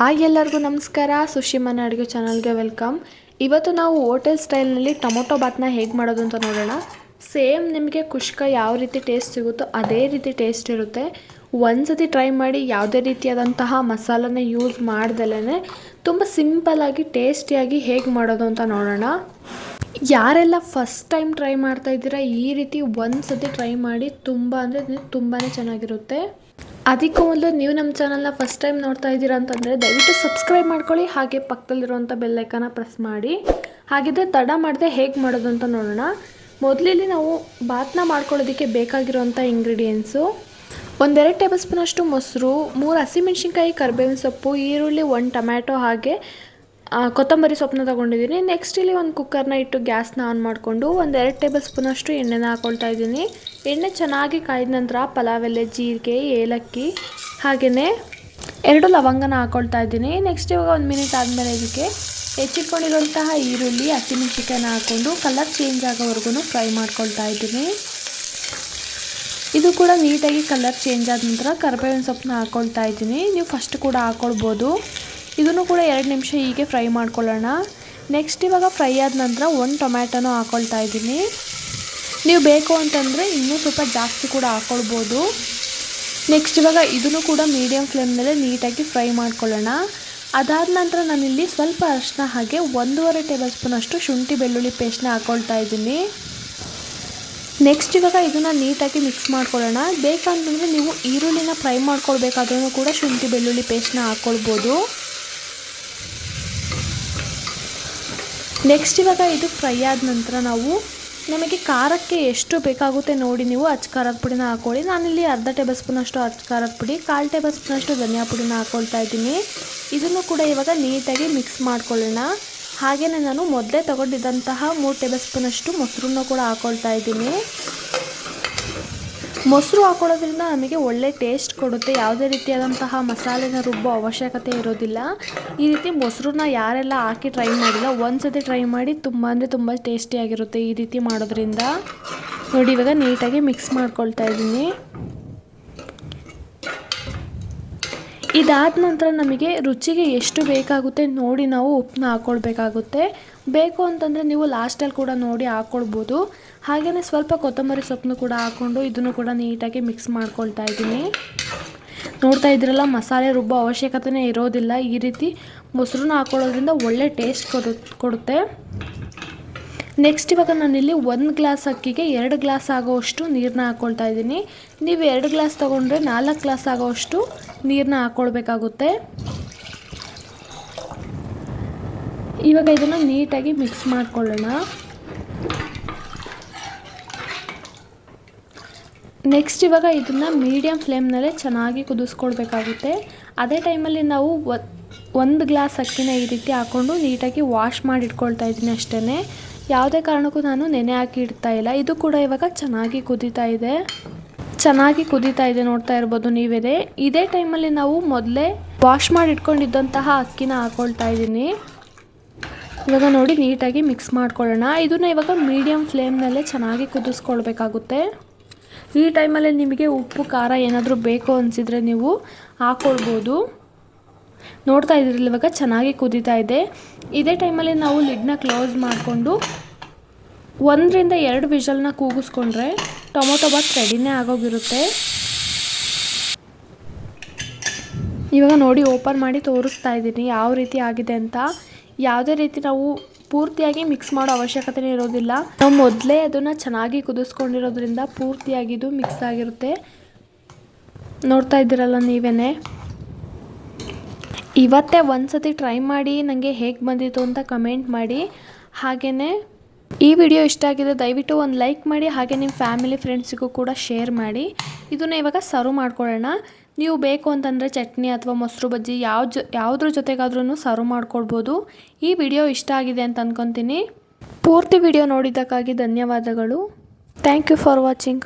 ಎಲ್ಲರಿಗೂ ನಮಸ್ಕಾರ. ಸುಶಿಮನ ಅಡುಗೆ ಚಾನಲ್ಗೆ ವೆಲ್ಕಮ್. ಇವತ್ತು ನಾವು ಹೋಟೆಲ್ ಸ್ಟೈಲ್ನಲ್ಲಿ ಟೊಮೊಟೊ ಬಾತ್ನ ಹೇಗೆ ಮಾಡೋದು ಅಂತ ನೋಡೋಣ. ಸೇಮ್ ನಿಮಗೆ ಕುಷ್ಕ ಯಾವ ರೀತಿ ಟೇಸ್ಟ್ ಸಿಗುತ್ತೋ ಅದೇ ರೀತಿ ಟೇಸ್ಟ್ ಇರುತ್ತೆ. ಒಂದ್ಸತಿ ಟ್ರೈ ಮಾಡಿ. ಯಾವುದೇ ರೀತಿಯಾದಂತಹ ಮಸಾಲನ ಯೂಸ್ ಮಾಡ್ದಲೇ ತುಂಬ ಸಿಂಪಲ್ಲಾಗಿ ಟೇಸ್ಟಿಯಾಗಿ ಹೇಗೆ ಮಾಡೋದು ಅಂತ ನೋಡೋಣ. ಯಾರೆಲ್ಲ ಫಸ್ಟ್ ಟೈಮ್ ಟ್ರೈ ಮಾಡ್ತಾ ಇದ್ದೀರಾ ಈ ರೀತಿ ಒಂದ್ಸತಿ ಟ್ರೈ ಮಾಡಿ. ತುಂಬ ಅಂದರೆ ತುಂಬಾ ಚೆನ್ನಾಗಿರುತ್ತೆ. ಅದಕ್ಕೂ ಮೊದಲು ನೀವು ನಮ್ಮ ಚಾನಲ್ನ ಫಸ್ಟ್ ಟೈಮ್ ನೋಡ್ತಾ ಇದ್ದೀರಾ ಅಂತಂದರೆ ದಯವಿಟ್ಟು ಸಬ್ಸ್ಕ್ರೈಬ್ ಮಾಡ್ಕೊಳ್ಳಿ. ಹಾಗೆ ಪಕ್ಕದಲ್ಲಿರುವಂಥ ಬೆಲ್ಲೈಕನ್ನ ಪ್ರೆಸ್ ಮಾಡಿ. ಹಾಗಿದ್ರೆ ತಡ ಮಾಡದೆ ಹೇಗೆ ಮಾಡೋದು ಅಂತ ನೋಡೋಣ. ಮೊದಲಿಲ್ಲಿ ನಾವು ಬಾತ್ನ ಮಾಡ್ಕೊಳ್ಳೋದಕ್ಕೆ ಬೇಕಾಗಿರುವಂಥ ಇಂಗ್ರೀಡಿಯೆಂಟ್ಸು: 1-2 ಟೇಬಲ್ ಸ್ಪೂನಷ್ಟು ಮೊಸರು, 3 ಹಸಿಮೆಣ್ಸಿನ್ಕಾಯಿ, ಕರಿಬೇವಿನ ಸೊಪ್ಪು, ಈರುಳ್ಳಿ, 1 ಟೊಮ್ಯಾಟೊ, ಹಾಗೆ ಕೊತ್ತಂಬರಿ ಸೊಪ್ಪನ್ನ ತೊಗೊಂಡಿದ್ದೀನಿ. ನೆಕ್ಸ್ಟ್ ಇಲ್ಲಿ ಒಂದು ಕುಕ್ಕರ್ನ ಇಟ್ಟು ಗ್ಯಾಸ್ನ ಆನ್ ಮಾಡಿಕೊಂಡು 1-2 ಟೇಬಲ್ ಸ್ಪೂನಷ್ಟು ಎಣ್ಣೆನ ಹಾಕ್ಕೊಳ್ತಾ ಇದ್ದೀನಿ. ಎಣ್ಣೆ ಚೆನ್ನಾಗಿ ಕಾಯ್ದ ನಂತರ ಪಲಾವ್ ಎಲೆ, ಜೀರಿಗೆ, ಏಲಕ್ಕಿ, ಹಾಗೆಯೇ 2 ಲವಂಗನ ಹಾಕ್ಕೊಳ್ತಾ ಇದ್ದೀನಿ. ನೆಕ್ಸ್ಟ್ ಇವಾಗ 1 ಮಿನಿಟ್ ಆದಮೇಲೆ ಇದಕ್ಕೆ ಹೆಚ್ಚಿಟ್ಕೊಂಡಿರುವಂತಹ ಈರುಳ್ಳಿ, ಹಸಿಮೆಣ್ಸಿನ್ಕಾಯಿನ ಹಾಕ್ಕೊಂಡು ಕಲರ್ ಚೇಂಜ್ ಆಗೋವರೆಗೂ ಫ್ರೈ ಮಾಡ್ಕೊಳ್ತಾ ಇದ್ದೀನಿ. ಇದು ಕೂಡ ನೀಟಾಗಿ ಕಲರ್ ಚೇಂಜ್ ಆದ ನಂತರ ಕರಿಬೇವಿನ ಸೊಪ್ಪನ್ನ ಹಾಕ್ಕೊಳ್ತಾ ಇದ್ದೀನಿ. ನೀವು ಫಸ್ಟ್ ಕೂಡ ಹಾಕ್ಕೊಳ್ಬೋದು. ಇದನ್ನು ಕೂಡ 2 ನಿಮಿಷ ಹೀಗೆ ಫ್ರೈ ಮಾಡ್ಕೊಳ್ಳೋಣ. ನೆಕ್ಸ್ಟ್ ಇವಾಗ ಫ್ರೈ ಆದ ನಂತರ 1 ಟೊಮ್ಯಾಟೊನೂ ಹಾಕ್ಕೊಳ್ತಾ ಇದ್ದೀನಿ. ನೀವು ಬೇಕು ಅಂತಂದರೆ ಇನ್ನೂ ಸ್ವಲ್ಪ ಜಾಸ್ತಿ ಕೂಡ ಹಾಕ್ಕೊಳ್ಬೋದು. ನೆಕ್ಸ್ಟ್ ಇವಾಗ ಇದನ್ನು ಕೂಡ ಮೀಡಿಯಮ್ ಫ್ಲೇಮ್ನಲ್ಲೇ ನೀಟಾಗಿ ಫ್ರೈ ಮಾಡ್ಕೊಳ್ಳೋಣ. ಅದಾದ ನಂತರ ನಾನಿಲ್ಲಿ ಸ್ವಲ್ಪ ಅರಿಶಿನ ಹಾಗೆ 1.5 ಟೇಬಲ್ ಸ್ಪೂನಷ್ಟು ಶುಂಠಿ ಬೆಳ್ಳುಳ್ಳಿ ಪೇಸ್ಟ್ನ ಹಾಕ್ಕೊಳ್ತಾ ಇದ್ದೀನಿ. ನೆಕ್ಸ್ಟ್ ಇವಾಗ ಇದನ್ನು ನೀಟಾಗಿ ಮಿಕ್ಸ್ ಮಾಡ್ಕೊಳ್ಳೋಣ. ಬೇಕಂತಂದರೆ ನೀವು ಈರುಳ್ಳಿನ ಫ್ರೈ ಮಾಡ್ಕೊಳ್ಬೇಕಾದ್ರೂ ಕೂಡ ಶುಂಠಿ ಬೆಳ್ಳುಳ್ಳಿ ಪೇಸ್ಟ್ನ ಹಾಕ್ಕೊಳ್ಬೋದು. ನೆಕ್ಸ್ಟ್ ಇವಾಗ ಇದು ಫ್ರೈ ಆದ ನಂತರ ನಮಗೆ ಖಾರಕ್ಕೆ ಎಷ್ಟು ಬೇಕಾಗುತ್ತೆ ನೋಡಿ ನೀವು ಖಾರದ ಪುಡಿನ ಹಾಕ್ಕೊಳ್ಳಿ. ನಾನಿಲ್ಲಿ 1/2 ಟೇಬಲ್ ಸ್ಪೂನಷ್ಟು ಖಾರದ ಪುಡಿ, 1/4 ಟೇಬಲ್ ಸ್ಪೂನಷ್ಟು ಧನಿಯಾ ಪುಡಿನ ಹಾಕ್ಕೊಳ್ತಾ ಇದ್ದೀನಿ. ಇದನ್ನು ಕೂಡ ಇವಾಗ ನೀಟಾಗಿ ಮಿಕ್ಸ್ ಮಾಡ್ಕೊಳ್ಳೋಣ. ಹಾಗೆಯೇ ನಾನು ಮೊದಲೇ ತೊಗೊಂಡಿದ್ದಂತಹ 3 ಟೇಬಲ್ ಸ್ಪೂನಷ್ಟು ಮೊಸರನ್ನು ಕೂಡ ಹಾಕ್ಕೊಳ್ತಾ ಇದ್ದೀನಿ. ಮೊಸರು ಹಾಕೊಳ್ಳೋದ್ರಿಂದ ನಮಗೆ ಒಳ್ಳೆ ಟೇಸ್ಟ್ ಕೊಡುತ್ತೆ. ಯಾವುದೇ ರೀತಿಯಾದಂತಹ ಮಸಾಲೆನ ರುಬ್ಬೋ ಅವಶ್ಯಕತೆ ಇರೋದಿಲ್ಲ. ಈ ರೀತಿ ಮೊಸರನ್ನ ಯಾರೆಲ್ಲ ಹಾಕಿ ಟ್ರೈ ಮಾಡಿಲ್ಲ ಒಂದ್ಸತಿ ಟ್ರೈ ಮಾಡಿ. ತುಂಬ ಅಂದರೆ ತುಂಬ ಟೇಸ್ಟಿಯಾಗಿರುತ್ತೆ ಈ ರೀತಿ ಮಾಡೋದ್ರಿಂದ. ನೋಡಿ ಇವಾಗ ನೀಟಾಗಿ ಮಿಕ್ಸ್ ಮಾಡ್ಕೊಳ್ತಾ ಇದ್ದೀನಿ. ಇದಾದ ನಂತರ ನಮಗೆ ರುಚಿಗೆ ಎಷ್ಟು ಬೇಕಾಗುತ್ತೆ ನೋಡಿ ನಾವು ಉಪ್ಪನ್ನ ಹಾಕ್ಕೊಳ್ಬೇಕಾಗುತ್ತೆ. ಬೇಕು ಅಂತಂದರೆ ನೀವು ಲಾಸ್ಟಲ್ಲಿ ಕೂಡ ನೋಡಿ ಹಾಕ್ಕೊಳ್ಬೋದು. ಹಾಗೆಯೇ ಸ್ವಲ್ಪ ಕೊತ್ತಂಬರಿ ಸೊಪ್ಪನ್ನು ಕೂಡ ಹಾಕ್ಕೊಂಡು ಇದನ್ನು ಕೂಡ ನೀಟಾಗಿ ಮಿಕ್ಸ್ ಮಾಡ್ಕೊಳ್ತಾ ಇದ್ದೀನಿ. ನೋಡ್ತಾ ಇದ್ದೀರಲ್ಲ, ಮಸಾಲೆ ರುಬ್ಬೋ ಅವಶ್ಯಕತೆಯೇ ಇರೋದಿಲ್ಲ. ಈ ರೀತಿ ಮೊಸರನ್ನ ಹಾಕ್ಕೊಳ್ಳೋದ್ರಿಂದ ಒಳ್ಳೆ ಟೇಸ್ಟ್ ಕೊಡುತ್ತೆ. ನೆಕ್ಸ್ಟ್ ಇವಾಗ ನಾನಿಲ್ಲಿ 1 ಗ್ಲಾಸ್ ಅಕ್ಕಿಗೆ 2 ಗ್ಲಾಸ್ ಆಗೋವಷ್ಟು ನೀರನ್ನ ಹಾಕ್ಕೊಳ್ತಾ ಇದ್ದೀನಿ. ನೀವು 2 ಗ್ಲಾಸ್ ತೊಗೊಂಡ್ರೆ 4 ಗ್ಲಾಸ್ ಆಗೋವಷ್ಟು ನೀರನ್ನ ಹಾಕ್ಕೊಳ್ಬೇಕಾಗುತ್ತೆ. ಇವಾಗ ಇದನ್ನು ನೀಟಾಗಿ ಮಿಕ್ಸ್ ಮಾಡ್ಕೊಳ್ಳೋಣ. ನೆಕ್ಸ್ಟ್ ಇವಾಗ ಇದನ್ನು ಮೀಡಿಯಮ್ ಫ್ಲೇಮ್ನಲ್ಲೇ ಚೆನ್ನಾಗಿ ಕುದಿಸ್ಕೊಳ್ಬೇಕಾಗುತ್ತೆ. ಅದೇ ಟೈಮಲ್ಲಿ ನಾವು 1 ಗ್ಲಾಸ್ ಅಕ್ಕಿನ ಈ ರೀತಿ ಹಾಕ್ಕೊಂಡು ನೀಟಾಗಿ ವಾಶ್ ಮಾಡಿ ಇಟ್ಕೊಳ್ತಾ ಇದ್ದೀನಿ ಅಷ್ಟೇ. ಯಾವುದೇ ಕಾರಣಕ್ಕೂ ನಾನು ನೆನೆ ಹಾಕಿ ಇಡ್ತಾ ಇಲ್ಲ. ಇದು ಕೂಡ ಇವಾಗ ಚೆನ್ನಾಗಿ ಕುದೀತಾ ಇದೆ ನೋಡ್ತಾ ಇರ್ಬೋದು ನೀವೇ. ಇದೇ ಟೈಮಲ್ಲಿ ನಾವು ಮೊದಲೇ ವಾಶ್ ಮಾಡಿ ಇಟ್ಕೊಂಡಿದ್ದಂತಹ ಅಕ್ಕಿನ ಹಾಕ್ಕೊಳ್ತಾ ಇದ್ದೀನಿ. ಇವಾಗ ನೋಡಿ ನೀಟಾಗಿ ಮಿಕ್ಸ್ ಮಾಡ್ಕೊಳ್ಳೋಣ. ಇದನ್ನು ಇವಾಗ ಮೀಡಿಯಮ್ ಫ್ಲೇಮ್ನಲ್ಲೇ ಚೆನ್ನಾಗಿ ಕುದಿಸ್ಕೊಳ್ಬೇಕಾಗುತ್ತೆ. ಈ ಟೈಮಲ್ಲಿ ನಿಮಗೆ ಉಪ್ಪು ಖಾರ ಏನಾದರೂ ಬೇಕು ಅನಿಸಿದರೆ ನೀವು ಹಾಕ್ಕೊಳ್ಬೋದು. ನೋಡ್ತಾ ಇದ್ರಲ್ಲ ಇವಾಗ ಚೆನ್ನಾಗಿ ಕುದೀತಾ ಇದೆ. ಇದೇ ಟೈಮಲ್ಲಿ ನಾವು ಲಿಡ್ನ ಕ್ಲೋಸ್ ಮಾಡಿಕೊಂಡು 1-2 ವಿಷಲ್ನ ಕೂಗಿಸ್ಕೊಂಡ್ರೆ ಟೊಮೊಟೊ ಬಾತ್ ರೆಡಿನೇ ಆಗೋಗಿರುತ್ತೆ. ಇವಾಗ ನೋಡಿ ಓಪನ್ ಮಾಡಿ ತೋರಿಸ್ತಾ ಇದ್ದೀನಿ ಯಾವ ರೀತಿ ಆಗಿದೆ ಅಂತ. ಯಾವುದೇ ರೀತಿ ನಾವು ಪೂರ್ತಿಯಾಗಿ ಮಿಕ್ಸ್ ಮಾಡೋ ಅವಶ್ಯಕತೆ ಇರೋದಿಲ್ಲ. ನಾವು ಮೊದಲೇ ಅದನ್ನು ಚೆನ್ನಾಗಿ ಕುದಿಸ್ಕೊಂಡಿರೋದ್ರಿಂದ ಪೂರ್ತಿಯಾಗಿದ್ದು ಮಿಕ್ಸ್ ಆಗಿರುತ್ತೆ. ನೋಡ್ತಾ ಇದ್ದೀರಲ್ಲ ನೀವೇ. ಇವತ್ತೇ ಒಂದ್ಸತಿ ಟ್ರೈ ಮಾಡಿ ನನಗೆ ಹೇಗೆ ಬಂದಿತ್ತು ಅಂತ ಕಮೆಂಟ್ ಮಾಡಿ. ಹಾಗೆಯೇ ಈ ವಿಡಿಯೋ ಇಷ್ಟ ಆಗಿದೆ ದಯವಿಟ್ಟು ಒಂದು ಲೈಕ್ ಮಾಡಿ. ಹಾಗೆ ನಿಮ್ಮ ಫ್ಯಾಮಿಲಿ ಫ್ರೆಂಡ್ಸಿಗೂ ಕೂಡ ಶೇರ್ ಮಾಡಿ. ಇದನ್ನು ಇವಾಗ ಸರ್ವ್ ಮಾಡ್ಕೊಳ್ಳೋಣ. ನೀವು ಬೇಕು ಅಂತಂದರೆ ಚಟ್ನಿ ಅಥವಾ ಮೊಸರು ಬಜ್ಜಿ ಯಾವುದ್ರ ಜೊತೆಗಾದ್ರೂ ಸರ್ವ್ ಮಾಡ್ಕೊಳ್ಬೋದು. ಈ ವಿಡಿಯೋ ಇಷ್ಟ ಆಗಿದೆ ಅಂತ ಅಂದ್ಕೊತೀನಿ. ಪೂರ್ತಿ ವಿಡಿಯೋ ನೋಡಿದ್ದಕ್ಕಾಗಿ ಧನ್ಯವಾದಗಳು. Thank you for watching.